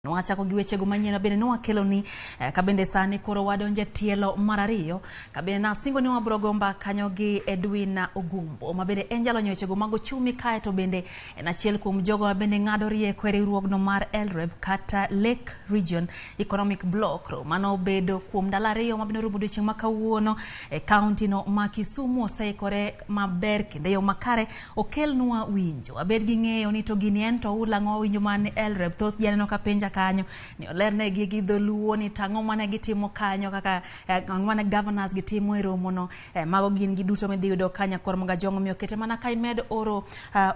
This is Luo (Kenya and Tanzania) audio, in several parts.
Nwachako gi wechego manyien bende nwakelo ni kabende sani koro wadonje tielo marariyo kabende nasingo ni wabro gomba kanyo gi Edwin Ogumbo mabende en jalonyo wechego mago chumi kae to bende en achiel kuom jogo mabende ng'ado rieko e riwruogno mar LREB kata Lake Region Economic Block mano bedo kuom ndalo ariyo mabende rumo odiochieng' ma kawuono e kaunti no ma Kisumu oseikore maber kendo yo makare okelnwa winjo abed gi ng'eyo ni to gini en to ulang'o winjo man LREB thoth janeno ka penja kanyo ni olerne gi dholuo ni tang'o mane gitimo kanyo kaka mane governors gitimo e romo no mago gin giduto midhi yudo kanya kor mga jongo miyo kete mana kai med oro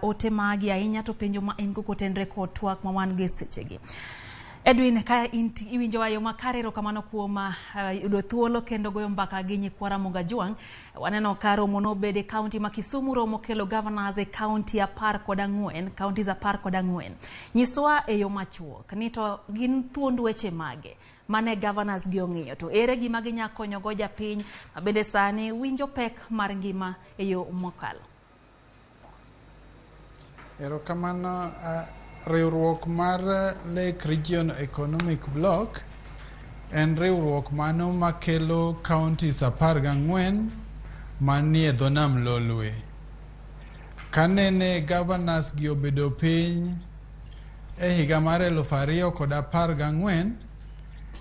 ote magi ahinya to penjo ma en kotenre kod twak ma wan gi sechegi. Edwin ka iwinjo wayo makarero kamano kuoma yudo thuolo kendo goyo mbaka gi nyikwara Ramogi waneno ka romo no bede county ma Kisumu romo kelo governors e county 14 counties 14 nyiswa e yo machuok ni to gin thuond weche mage mane governors gi ong'iyo to ere gima ginya konyo go japiny mabende sani winjo pek mar ngima e yo mokalo. Erokamano riwruok mar Lake Region Economic Block en riwruok mano makelo counties 14 manie dho nam Lolwe. Kanene governors gi obedo piny e higa mar 2014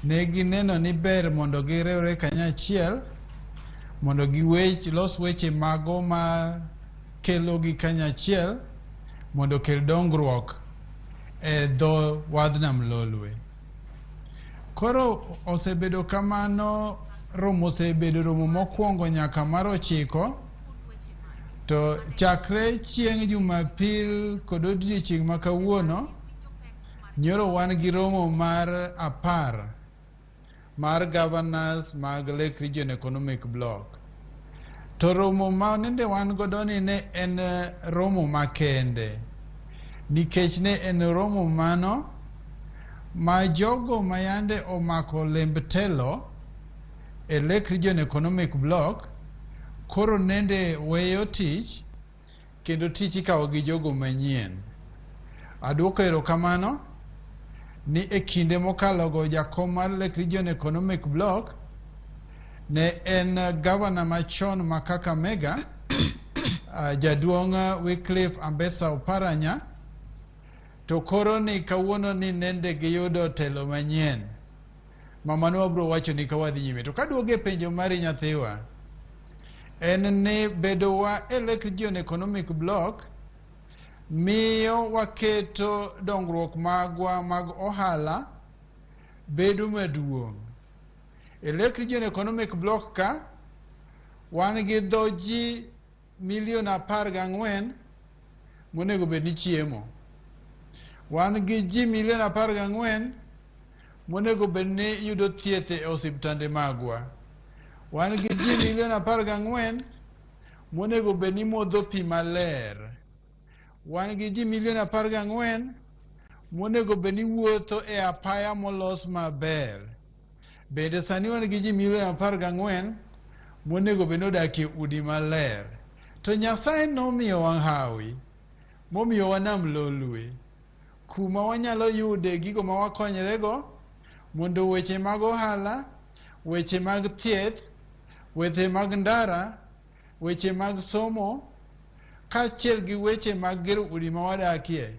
ne gineno ni ber mondo giriwre kanyachiel mondo los weche mago ma kelo gi kanyachiel mondo kel dongruok e dho wadh nam Lolwe. Koro osebedo kamano romo mokwongo nyaka mar 9 to chakre chieng' Jumapil kod odiochieng' ma kawuono nyoro wan gi romo mar 10 mar governors mag Lake Region Economic Block. To romo ma nende wan godo ni ne en romo makende nikech ne en romo mano ma jogo mayande omako lemb telo e Lake Region Economic Block koro nende weyo tich kendo tich ikawo gi jogo manyien. Aduoko erokamano ni e kinde mokalogo jakom mar Lake Region Economic Block ne en governor machon ma Kakamega jaduong' Wycliffe Ambetsa Oparanya to koro ni kawuono ni nende giyudo telo manyien mamano wabro wacho ni kawadhi nyime. To kaduoge penjo mari nyathiwa en ni bedowa e Lake Region Economic Block miyo waketo dongruok magwa mag ohala bedo maduong'. E Lake Region Economic Block ka wan gi dhoji 14 monego bed ni chiemo. Wan gi ji 14 monego bed ni yudo thieth e osiptande magwa. Wan gi ji 14 monego bed ni modho pi maler. Wan gi ji 14 monego bed ni wuotho e apaya molos maber. Bende sani wan gi ji 14 monego bed ni odakie udi maler. To Nyasaye nomiyo wang' hawi momiyo wa nam Lolwe kuma wanyalo yude gigo ma wakonyrego mondo weche mag ohala, weche mag thieth, weche mag ndara, weche mag somo kaachiel gi weche mag gero udi ma wadakie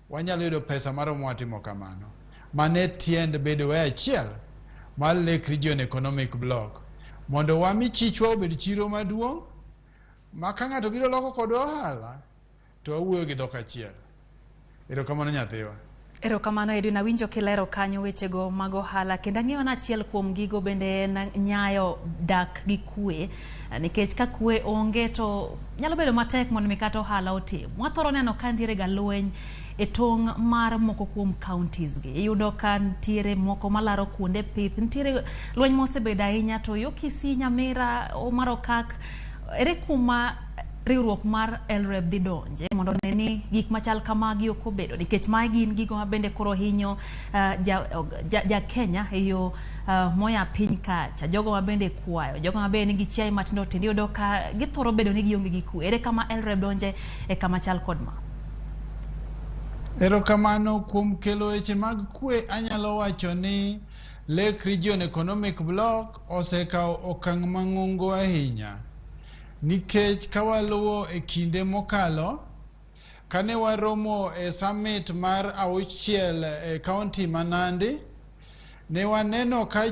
wanyalo yudo pesa maromo watimo kamano. Mane tiend bedo e achiel mar Lake Region Economic Block mondo wami chichwa obed chiro maduong' ma ka ng'ato biro loko kod ohala to wawuoyo gi dhok achiel. Erokamano nyathiwa. Erokamano Edwin awinjo kilero kanyo wechego mag ohala kendo ang'eyo na achiel kuom gigo bende en nyayo dak gi kwe nikech ka kwe onge to nyalo bedo matek mondo mi kata ohala otim. Wathoro neno ka ntiere ga lweny e tong' mar moko kuom counties gi. Iyudo ka ntiere moko malaro kuonde pith, ntiere lweny mosebedo ahinya to yo Kisii, Nyamira, Omaro Kak ere kuma riwruok mar LREB dhi donje mondo neni gik machal kamagi ok obedo nikech mae gin gigo mabende koro hinyo ja Kenya e yo moya piny kacha, jogo mabende kwayo, jogo mabende nigi chiaye matindo tindo iyudo ka githoro bedo ni gionge gi kwe. Ere kama LREB donje e kama chal kod ma? Erokamano kuom kelo weche mag kwe. Anyalo wacho ni Lake Region Economic Bloc osekawo okang' mang'ongo ahinya, nikech kawaluwo e kinde mokalo kane waromo e summit mar 6 e kaunti ma Nandi, ne waneno ka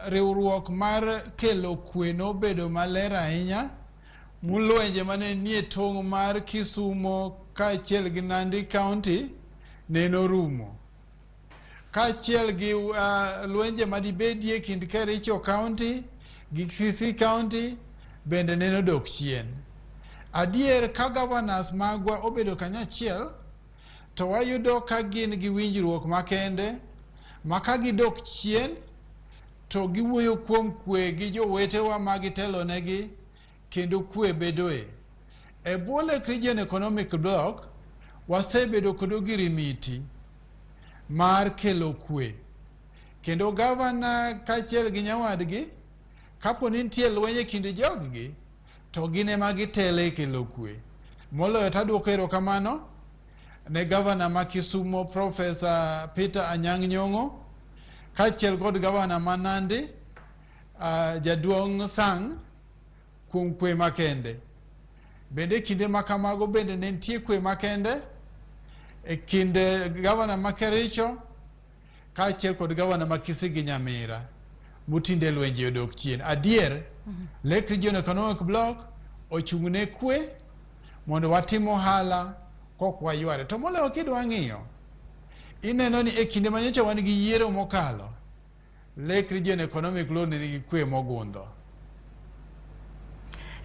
riwruok mar kelo kwe nobedo maler ahinya. Mulwenje mane nie tong' mar Kisumo kaachiel gi Nandi County ne norumo, kaachiel gi lwenje madibedie kind Kericho County gi Kisii County bende ne nodok chien. Adier ka governors magwa obedo kanyachiel, to wayudo ka gin gi winjruok makende, ma ka gidok chien to giwuoyo kuom kwe gi jowetewa magitelonegi kendo kwe bedoe. E bwo Lake Region Economic Bloc wasebedo kod ogirimiti mar kelo kwe, kendo gavana kaachiel gi nyawadgi kapo ni nitie lweny e kind joggi to gin ema gitele kelo kwe. Moloyo tadwoko erokamano ne gavana ma Kisumo Professor Peter Anyang' Nyong'o, kaachiel kod gavana ma Nandi Jaduong' Sang' kuom kwe makende. Bende kinde makamago bende ne nitie kwe makende e kinde gavana ma Kericho kaachiel kod gavana ma Kisii gi Nyamira, mutinde lwenje odok chien. Adier Lake Region Economic Bloc ochung'ne kwe mondo watim ohala kok wayware. To moloyo kidwa ng'iyo, ineno ni e kinde manyocha wan gi yiero mokalo, Lake Region Economic Bloc nigi kwe mogundho.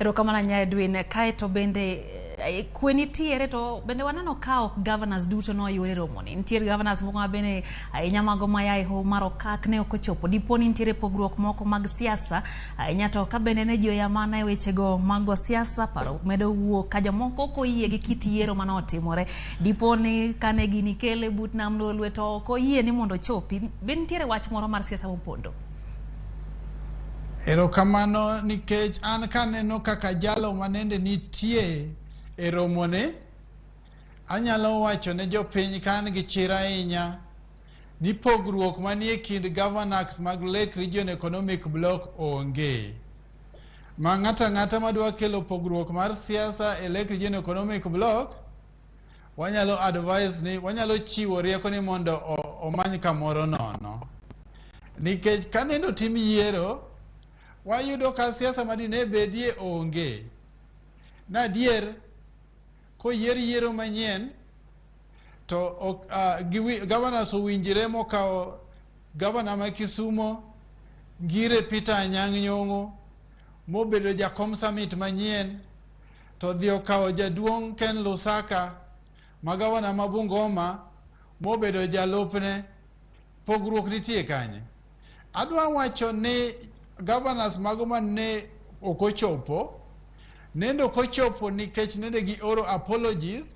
Erokamano nya Edwin, kae to bende kwe nitiere, to bende waneno ka ok governors duto noyuore romoni. Nitiere governors moko mabende ahinya mago mayae ho mar okak ne ok ochopo. Dipo ni nitiere pogruok moko mag siasa, ahinya to ka bende ne ji oyamana e wechego mag siasa, paro medo wuok ka jomoko ok oyie gi kit yiero manotimore. Dipo ni kane gini kele but nam Lolwe to ok oyie ni mondo chopi. Bende nitiere wach moro mar siasa mopondo. Erokamano, nikech an kaneno kaka jalo manende nitie e romone, anyalo wacho ne jopiny kan gi chir ahinya ni pogruok manie kind governors mag Lake Region Economic Bloc onge. Ma ng'ata madwa kelo pogruok mar siasa e Lake Region Economic Bloc, wanyalo advise ni wanyalo chiwo rieko ni mondo omany kamoro nono. Nikech kaneno tim yiero, wayudo ka siasa madine bedie onge. Nadier koyier yiero manyien to governors owinjire mokawo gavana ma Kisumo Ngire Peter Anyang' Nyong'o mobedo jakom summit manyien, to dhi okawo Jaduong' Ken Lusaka ma gavana ma Bungoma mobedo jalupne. Pogruok nitie kanye. Adwa wacho ni governors mago ne okochopo, nendo kochopo nikech nende gi oro apologies,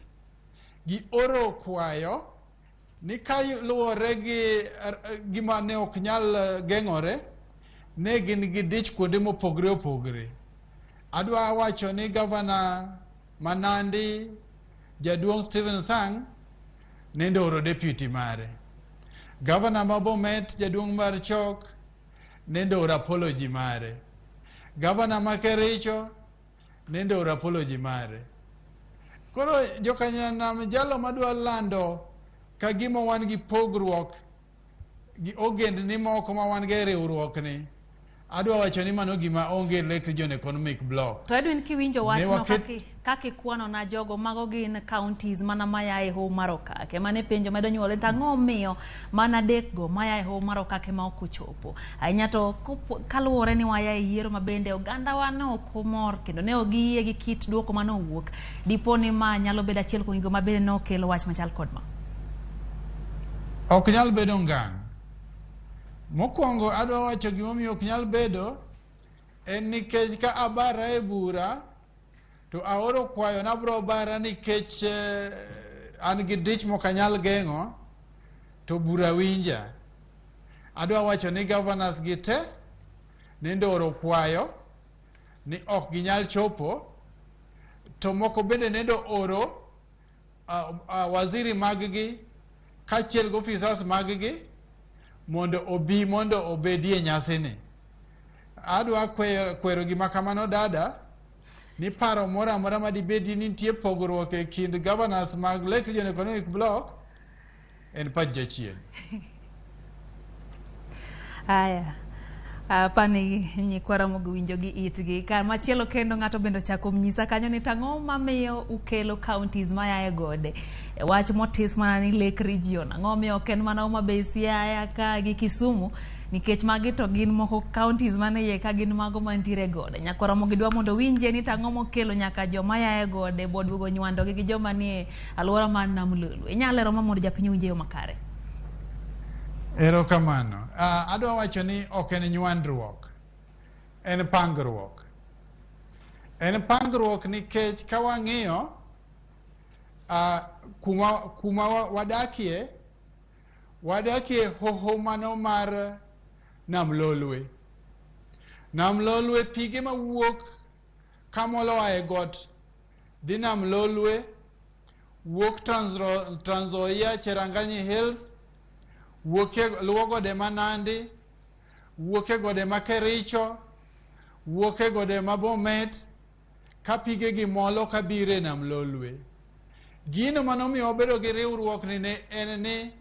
gi oro kwayo ni kaluwore gi gima ne ok nyal geng'ore, ne gin gi dich kuonde mopogre opogre. Adwa wacho ni gavana Manandi Jaduong' Stephen Sang nendo oro deputy mare. Gavana ma Bomet Jaduong' Marchok nendo oro apology mare. Gavana ma Kericho nendo oro apology mare. Koro jokanyanam jalo madwa lando ka gima wan gi pogruok gi ogendni moko ma wan gi riwruok ni, adwa wacho ni mano gima onge Lake Region Economic Bloc. To Edwin, kiwinjo wachno kaki kwano na jogo mago gin counties mana mayae ho mar okake, mane penjo medo nyuole tang'o omiyo mana dekgo mayae ho mar okake ma ok ochopo. Ahinya to kaluwore ni wayae yiero mabende oganda wa ne ok omor kendo ne ogiyie gi kit duoko manowuok. Dipo ni ma nyalo bedo achiel kuom gigo mabende nokelo wach machal kod ma. Ok nyal bedo ngang'. Mokwongo adwa wacho gimomiyo ok nyal bedo en nikech ka abara e bura to aoro kwayo nabro bara nikech an gi dich mokanyal geng'o to bura winja. Adwa wacho ni governors gi te nendo oro kwayo ni ok ginyal chopo, to moko bende nendo oro waziri mag-gi kaachiel gi officers mag-gi mondo obedie nyasini. Adwa kwero gima kamano dada ni paro moro amora madibedi ni nitie pogruok e kind governors mag Lake Region Economic Block en pach jachien. Aya. Pani nyikwara mogo winjo gi itgi. Ka machielo kendo ng'ato bendo chako mnyisa kanyo ni tang'o mamiyo ukelo counties maya e gode. Wach motis mana ni Lake Region. Ang'o miyo ok en mana Homa Bay, Siaya ka gi Kisumu nikech magi to gin moko counties mane iye ka gin mago mantiere gode. Nyakwara mogo dwa mondo winje ni tang'o mokelo nyaka joma ya e gode boduogo nywando gi joma nie alwora man Nam Lolwe. Inyalo lero mondo japiny winje yo makare. Erokamano. Adwa wacho ni ok en nywandruok, en pangruok. En pangruok nikech ka wang'iyo kuma wadakie hoho mano mar Nam Lolwe. Nam Lolwe pige mawuok kamolo ae got dhi Nam Lolwe, wuok Trans Nzoia, Cherangany Hills, luwo gode ma Nandi, wuok e gode ma Kericho, wuok e gode ma Bomet, ka pige gi molo kabiro e Nam Lolwe. Gino manomiyo wabedo gi riwruok ni en ni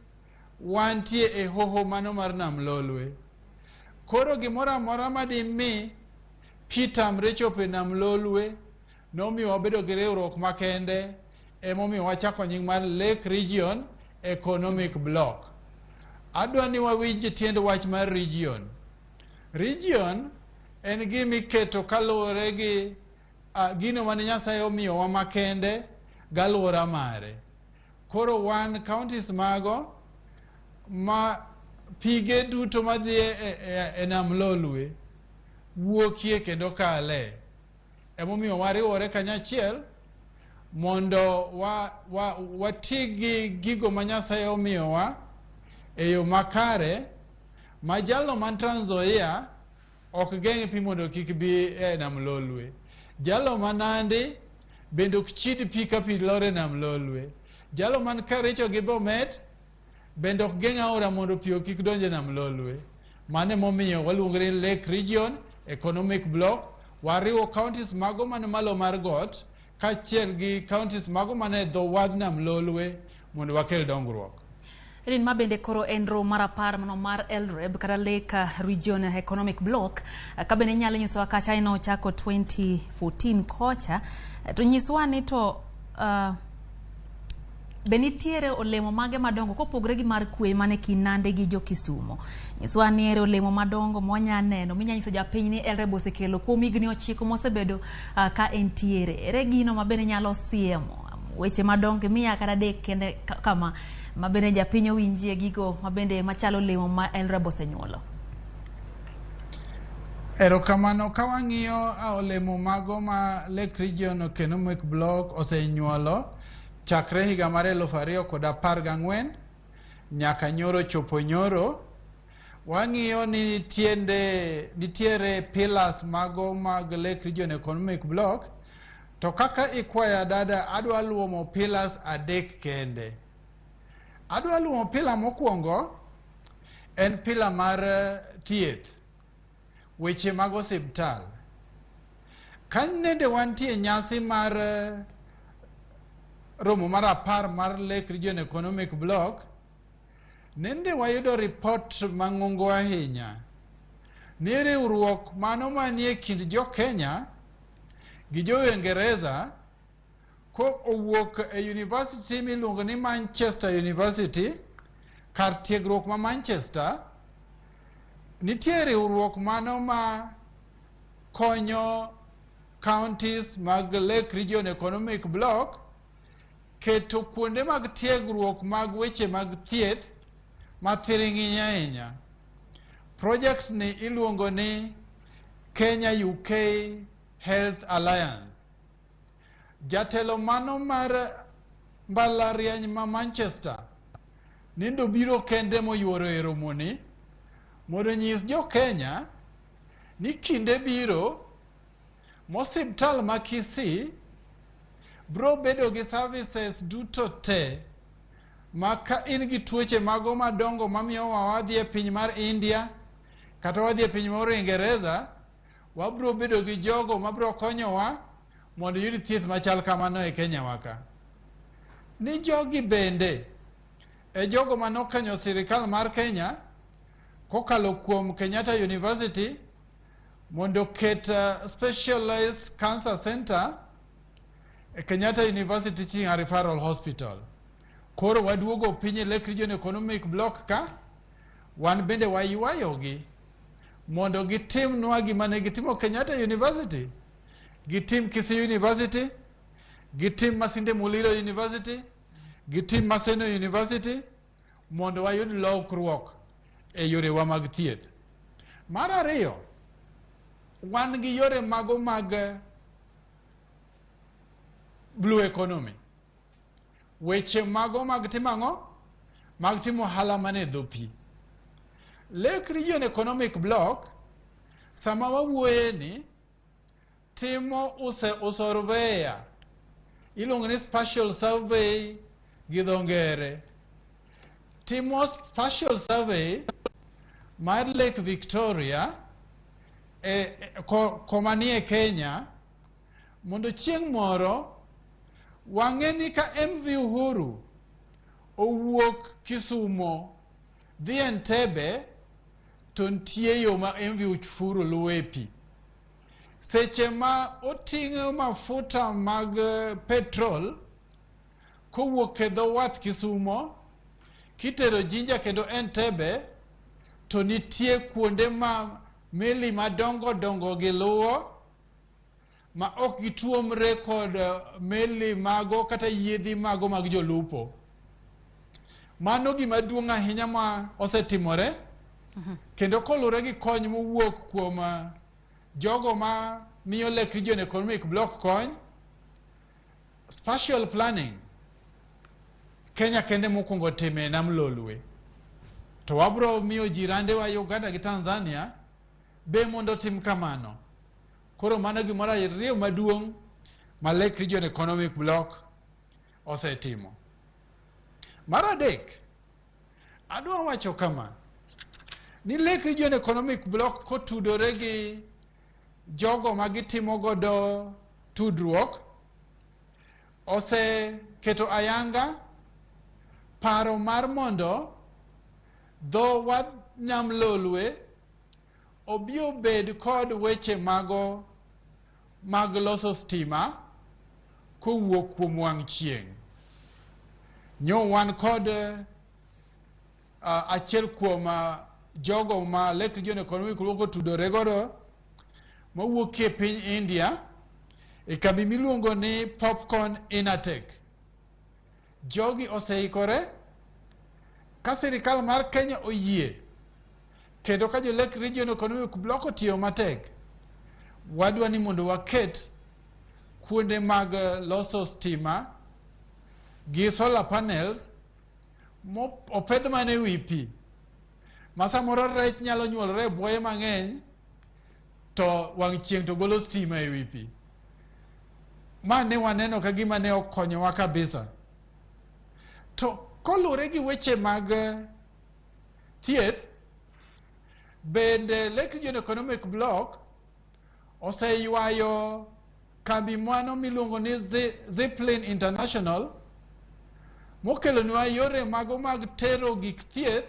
wantie e hoho mano mar Nam Lolwe. Koro gimoro amora madimi pi tamre chopo e Nam Lolwe nomiyo wabedo gi riwruok makende, emomiyo wachako nying mar Lake Region Economic Block. Adwa ni wawinj tiend wach mar region. Region en gimiketo kaluwore gi gino mane Nyasaye omiyowa makende galwora mare. Koro wan counties mago ma pige duto madhi e Nam Lolwe wuokie kendo kale. Emomiyo wariwore kanyachiel mondo wati gi gigo ma Nyasaye omiyowa e yo makare ma jalno man Trans Nzoia ok geng' pi mondo kik bi e Nam Lolwe. Jalno man Nandi bende ok chid pi ka pi lore Nam Lolwe. Jalno man Kericho gi Bomet bende ok geng' aora mondo pi kik donje Nam Lolwe. Mane momiyo waluongre ni Lake Region Economic Block. Wariwo counties mago man malo mar got kaachiel gi counties mago mane dho wadh Nam Lolwe mondo wakel dongruok. Elin mabende koro enro marapar mano mar Elreb kata Lake Region Economic Block kabende nyalo nyisowa kacha ino chako 2014 kocha to nyiswa ni to benitiere olemo mage madongo kopogre gi mar kwe mane Kinande gi jo Kisumo. Nyiswa ni ere olemo madongo mwanya neno minya nyiso japiny ni Elreb osekelo kuom higni 9 mosebedo ka entiere. Ere gino mabende nyalo siemo weche madongo miya kata dek kende kama mabende japiny winjie gigo mabende machalo lemo ma Elreb osenyuolo. Erokamano ka wang'iyo olemo mago ma Lake Region Economic Block osenyuolo chakre higa mar 2014 nyaka nyoro chopo nyoro. Wang'iyo ni nitiere pillars mago mag Lake Region Economic Block, to kaka ikwaya dada adwa luomo pillars adek kende. Adwa luomo pillar mokwongo en pillar mar thieth, weche mag osiptal. Kanende wantie nyasi mar romo mar 10 mar Lake Region Economic Block, nende wayudo report mang'ongo ahinya ni riwruok mano manie kind jo Kenya gi jo Uingereza ko owuok e university miluongo ni Manchester University, kar tiegruok ma Manchester, nitie riwruok mano ma konyo counties mag Lake Region Economic Block keto kuonde mag tiegruok mag weche mag thieth mathiring'iny ahinya. Projects ni iluongo ni Kenya UK Health Alliance. Jatelo mano mar mbalariany ma Manchester nindo biro kende moyuoro e romoni mondo nyis jo Kenya ni kinde biro mosiptal ma Kisii bro bedo gi services duto te maka in gi tuoche mago madongo mamiyo wadhi e piny mar India kata wadhi e piny mar Uingereza, wabro bedo gi jogo mabro konyowa mondo yud thieth machal kamano e Kenya waka. Ni jogi bende e jogo manokonyo sirikal mar Kenya kokalo kuom Kenyatta University mondo ket specialized cancer center e Kenyatta University Teaching and Referral Hospital. Koro waduogo piny Lake Region Economic Block ka, wan bende wayuayogi mondo gitimnwa gima ne gitimo Kenyatta University, gitim Kisii University, gitim Masinde Muliro University, gitim Maseno University, mondo wayud lokruok e yorewa mag thieth. Mar ariyo, wan gi yore mago mag blue economy. Weche mago mag timo ang'o? Mag timo ohala mane dho pi. Lake Region Economic Block sama wawuoye ni timo surveya iluongo ni spatial survey gi dho ngere. Timo spatial survey mar Lake Victoria koma ni e Kenya mondo chieng' moro wang'e ni ka MV Uhuru owuok Kisumo dhi Entebbe to nitie yo ma MV Uhuru luwe pi. Seche ma oting'o mafuta mag petrol kowuok e dho wath Kisumo kitero Jinja kendo Entebbe, to nitie kuonde ma meli madongo dongo gi luwo ma ok gituomre kod meli mago kata yiedhi mago mag jolupo. Mano gima duong' ahinya ma osetimore, kendo kolure gi kony mowuok kuom jogo ma miyo Lake Region Economic Block kony. Spatial planning Kenya kende mokwongo time nam Lolwe, to wabro miyo jirande wa Uganda gi Tanzania be mondo tim kamano. Koro mano gimoro ariyo maduong' ma Lake Region Economic Block osetimo. Mar adek, adwa wacho kama ni Lake Region Economic Block kotudore gi jogo magitimo godo tudruok oseketo ayanga paro mar mondo dho wad nam Lolwe obi obed kod weche mago mag loso stima kowuok kuom wang' chieng'. Nyo wan kod achiel kuom jogo ma Lake Region Economic Block otudore godo mawuok e piny India e kambi miluongo ni Popcorn Inatek. Jogi oseikore ka sirikal mar Kenya oyie kendo ka jo Lake Region Economic Block otiyo matek, wadwa ni mondo waket kuonde mag loso stima gi solar panels opedh mane wi pi ma samoro rech nyalo nyuolore e buoye mang'eny to wang' chieng' to golo stima e wi pi. Ma ne waneno ka gima ne okonyowa kabisa. To kolure gi weche mag thieth, bende Lake Region Economic Block oseywayo kambi mano miluongo ni Zipline International mokelonwa yore mago mag tero gik thieth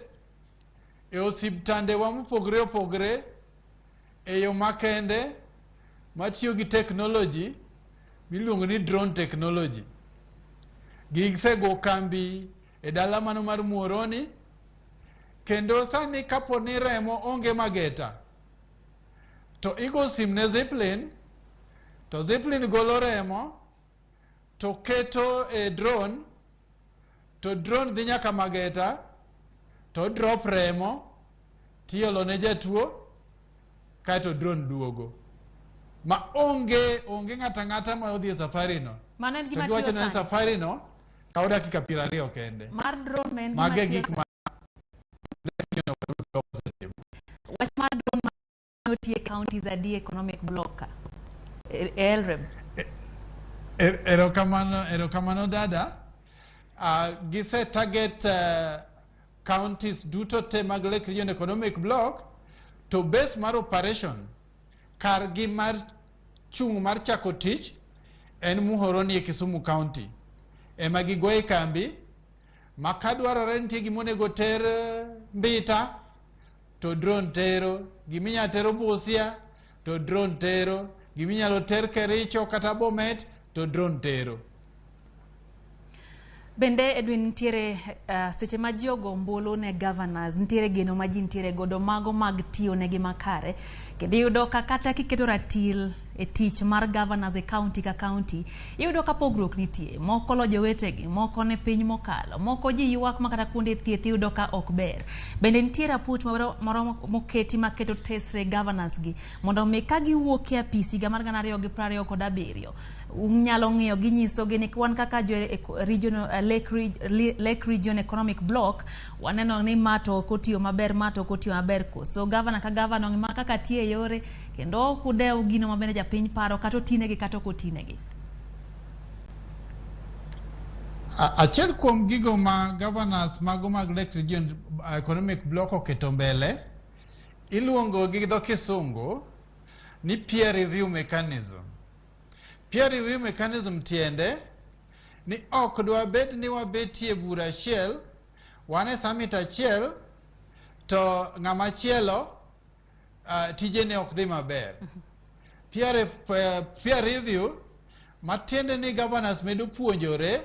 e osiptandewa mopogre opogre e yo makende matiyo gi technology miluongo ni drone technology. Gisego kambi e dala mano mar Muoroni, kendo sani kapo ni remo onge mageta to igo sim ne Zipline, to Zipline golo remo to keto e drone, to drone dhi nyaka mageta to drop remo tiolo ne jatuo kaeto drone duogo. Ma onge ng'ata ng'ata ma odhi e safari no. Mano en gima tiyo sani. Safari no kawo dakika 20 kende. Mar drone en gima tiyo sani. Wach mar drone ma otiye counties adi economic block Elrem. Erokamano dada. Gise target counties duto te mag Lake Region Economic Block to base mar operation kargi mar chung mar chako tich en Muhoroni e Kisumu County. Ema gigoye kambi makadwarore nitie gimonego ter Mbita to drone tero, giminya tero Busia to drone tero, giminyalo ter Kericho kata Bomet to drone tero. Bende Edwin ntiere seche ma ji ogo ombulu ne governors ntiere geno ma ji ntiere godo mago mag tiyo negi makare kendo iyudo ka kata kiketo ratil e tich mar governors e county ka county iyudo ka pogruok nitie, moko lo jowetegi, moko ne piny mokalo, moko ji ywak ma kata kuonde thieth iyudo ka ok ber. Bende ntiere raport moro moketi maketo tesre governors gi mondo mi ka giwuok e apisi higa mar 2027 unyalo ng'iyo ginyiso gi ni wan kaka jo regional Lake Region Economic Block waneno ni mato kotiyo maber so governor ka governor ng'ima kaka tie yore kendo kudew gino mabende japiny paro kato tinegi kato kotinegi. Achiel kuom gigo ma governors mago mag Lake Region Economic Block oketo mbele iluongo gi dho Kisungu ni peer review mechanism. Peer review mechanism tiende ni ok dwa bed ni wabetie bura achiel wane summit achiel to ng'ama chielo tije ne ok dhi maber. Peer review matiende ni governors medo puonjore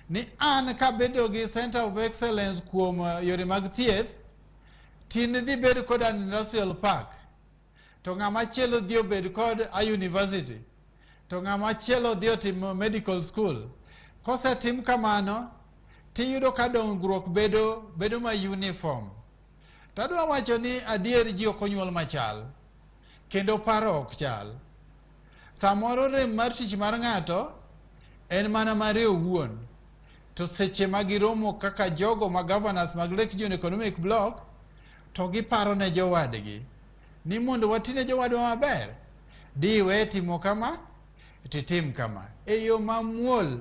ni an kabedo gi Center of Excellence kuom yore mag thieth tin dhi bed kod an industrial park to ng'ama chielo dhi obed kod a university to ng'ama chielo dhi otimo medical school. Kosetim kamano tiyudo ka dongruok bedo ma uniform. Tadwa wacho ni adier ji ok onyuol machal kendo paro ok chal. Samoro rem mar tich mar ng'ato en mana mare owuon to seche ma giromo kaka jogo ma governors mag Lake Region Economic Block to giparo ne jowadgi ni mondo watine jowadwa maber diwe timo kama titim kama e yo mamuol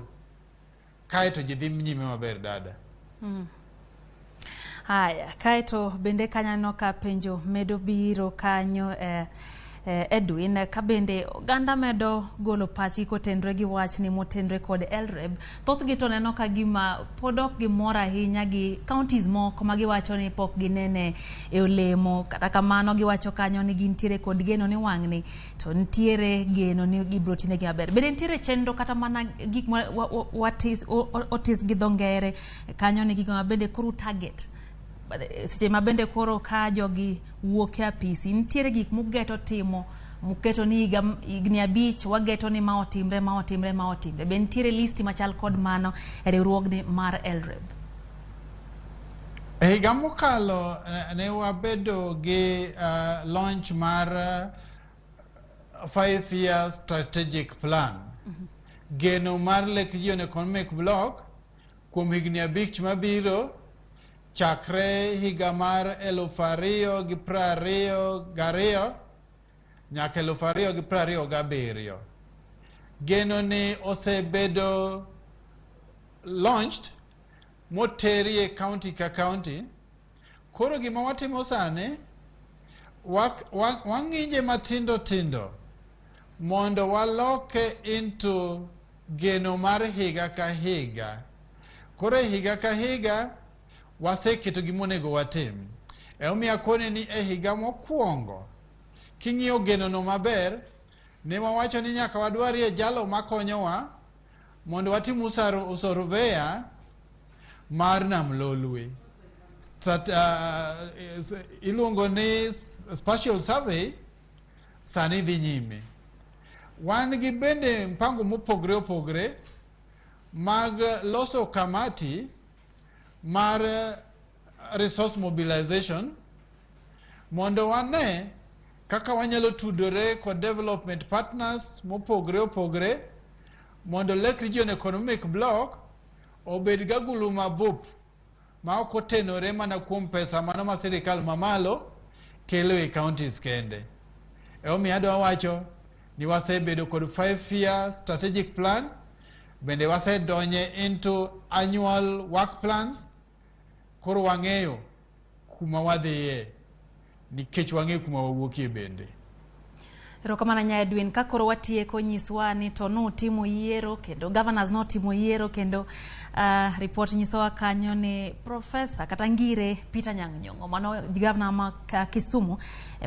kaeto ji dhi nyime maber dada. Haya, kaeto bende kanyano ka penjo medo biro kanyo Edwin ka bende oganda medo golo pachi kotenre gi wach ni motenre kod LREB thoth gi to neno ka gima podok gi mora ahinya gi counties moko ma giwacho ni pok ginene e olemo kata kamano giwacho kanyo ni gintiere kod geno ni wang'ni to ntiere geno ni gibro tine gi maber. Bende ntiere chenro kata mana gik otis gi dhongere kanyo ni gigo bende kuru target seche ma bende koro ka jogi wuok e apisi ntiere gik mugeto timo muketo ni igni 5 wageto ni ma otimre be ntiere listi machal kod mano e riwruogni mar LREB. E higa mokalo ne wabedo gi launch mar 5-year strategic plan geno mar Lake Region Economic Block kuom higni 5 mabiro chakre higa mar 2022 nyaka 2027. Geno ni osebedo launched moteri e county ka county. Koro gima watimo sani wang'inje matindo mondo waloke into geno mar higa ka higa. Koro higa ka higa waseketo gimonego watim. Omiyo akone ni e higa mokwongo king'iyo geno no maber ne wawacho ni nyaka wadwarie jalo makonyowa mondo watim usurveya mar nam lolwe. Iluongo ni spatial survey sani dhi nyime. Wan gi bende mpango mopogre mag loso kamati mar resource mobilization mondo wane kaka wanyalo tudore kod development partners mopogre mondo Lake Region Economic Block obed gagulu mabup ma ok otenore mana kuom pesa mano ma sirikal mamalo kelo e counties kende. Omiyo adwa wacho ni wasebedo kod 5-year strategic plan, bende wasedonje into annual work plans. Koro wang'eyo kuma wadhiye nikech wang'eyo kuma wawuokie bende. Erokamano nya Edwin, ka koro watieko nyiswa ni to notimo yiero kendo governors notimo yiero kendo report nyisowa kanyo ni professor kata ngire Peter Nyang'nyong'o mano governor ma Kisumu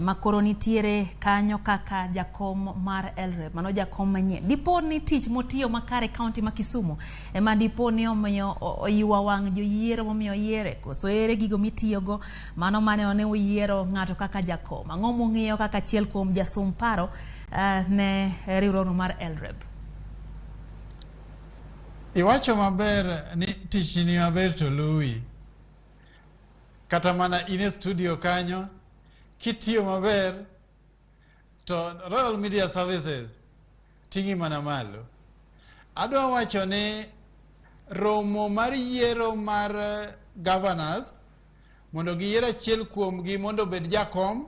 ma koro nitiere kanyo kaka jakom mar LREB, mano jakom manyien. Dipo ni tich motiyo makare county ma Kisumu ema dipo ni omiyo oywa wang' joyiero momiyo yiere, koso ere gigo mitiyogo mano mane ne oyiero ng'ato kaka jakom? Ang'o mong'iyo kaka achiel kuom jasum paro ne riwruogno mar LREB? Iwacho maber ni tich ni maber to luwi. Kata mana in studio kanyo kitiyo maber to Royal Media Services tingi mana malo. Adwa wacho ni romo mar yiero mar governors mondo giyier achiel kuomgi mondo bed jakom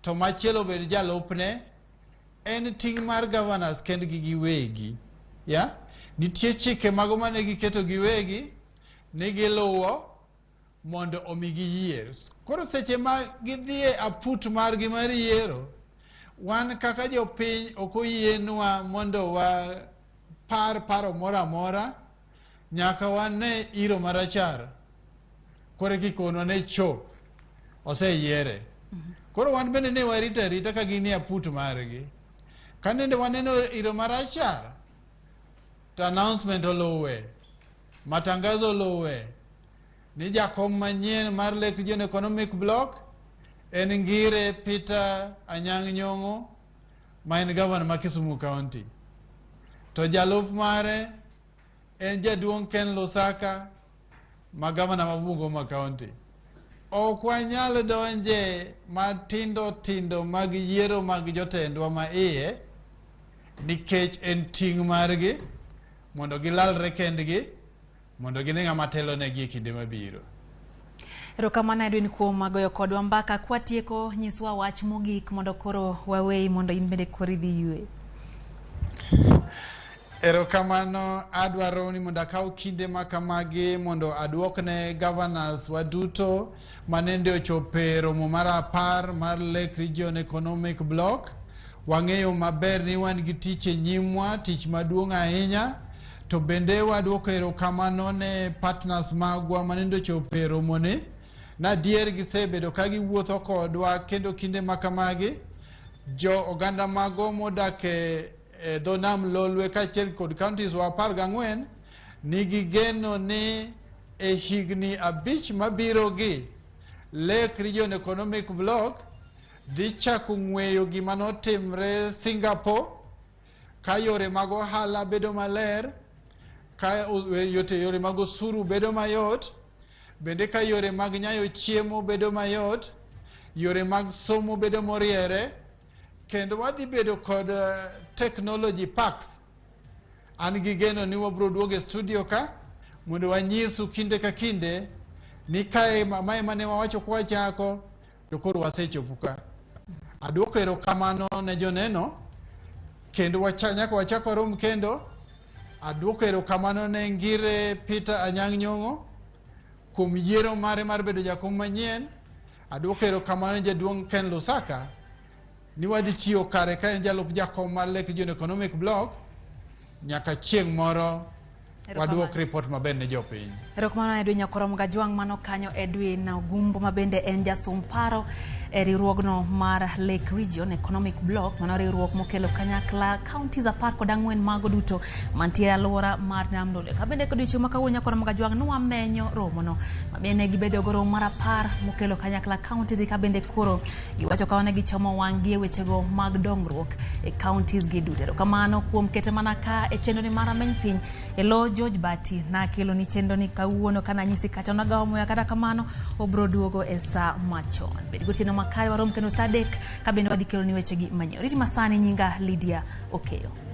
to machielo bed jalupne en ting' mar governors kendgi giwegi. Ya? Nitie chike mago mane giketo giwegi ni giluwo mondo omigi yier. Koro seche ma gidhie aput margi mar yiero, wan kaka jopiny ok oyienwa mondo paro moro amora, nyaka wane iro marachar kore kikono ne cho oseyiere. Koro wan bende ne warita arita ka gini aput margi. Kanende waneno iro marachar, to announcement oluwe, matangazo oluwe, ni jakom manyien mar Lake Region Economic Block en ngire Peter Nyang'nyong'o ma en governor ma Kisumu County. To jalup mare en jaduong' Ken Lusaka ma governor ma Bungoma County. Ok wanyal donje matindo mag yiero mag jotendwa ma iye nikech en ting' margi mondo gilalre kendgi mondo gine ng'ama telo negi e kinde mabiro. Erokamano Edwin kuom goyo kodwa mbaka. Kwatieko nyiswa wach mogik mondo koro wawei mondo in bende koro idhi yue. Erokamano, adwaro ni mondo akaw kinde makamagi mondo aduokne governors waduto manende ochope romo mar 10 mar Lake Region Economic Block. Wang'eyo maber ni wan gi tich e nyimwa, tich maduong' ahinya. To bende waduoko erokamano ne partners magwa manende ochope romoni. Nadier gisebedo ka giwuotho kodwa kendo kinde makamagi jo oganda mago modak dho nam Lolwe kaachiel kod counties wa 14 nigi geno ni e higni 5 mabirogi Lake Region Economic Block dhi chako ng'weyo gima notimre Singapore, ka yore mag ohala bedo maler, ka yore mag osuru bedo mayot, bende ka yore mag nyayo chiemo bedo mayot, yore mag somo bedo moriere, kendo wadhi bedo kod technology parks. An gi geno ni wabro duoge studio ka mondo wanyisu kinde ka kinde ni kae mae mane wawacho kwa chako to koro wasechopo ka. Aduoko erokamano ne joneno kendo nyaka wachako rom kendo. Aduoko erokamano ne ngire Peter Nyang'nyong'o kuom yiero mare mar bedo jakom manyien. Aduoko erokamano ne jaduong' Ken Lusaka ni wadhi tiyo kare ka en jalup jakom mar Lake Region Economic Block nyaka chieng' moro waduok report maber ne jopiny. Erokamano Edwin Nyakorom Gajwang' mano kanyo Edwin Ogumbo mabende en jasum paro e riwruogno mar Lake Region Economic Block, mano riwruok mokelo kanyakla counties 14 mago duto mantiere alwora mar nam Lolwe. Kabende kodiochieng' ma kawuono Nyakorom Gajwang' nwamenyo romono mabende gibedo go romo mar 10 mokelo kanyakla counties kabende koro giwacho ka wane gichomo wang'gi e wechego mag dongruok e counties gi duto. Erokamano kuom kete mana ka e chenro ni mar Ameny Piny elo George Bati na kelo ni chenro ni kawuono kana nyisi kacha nagawo moya kata kamano obro duogo e sa machon. Bed gotieno makare warom kendo sa 3 kabende wadhi kelo ni wechegi manyo. Riti masani nyinga Lydia Okeyo.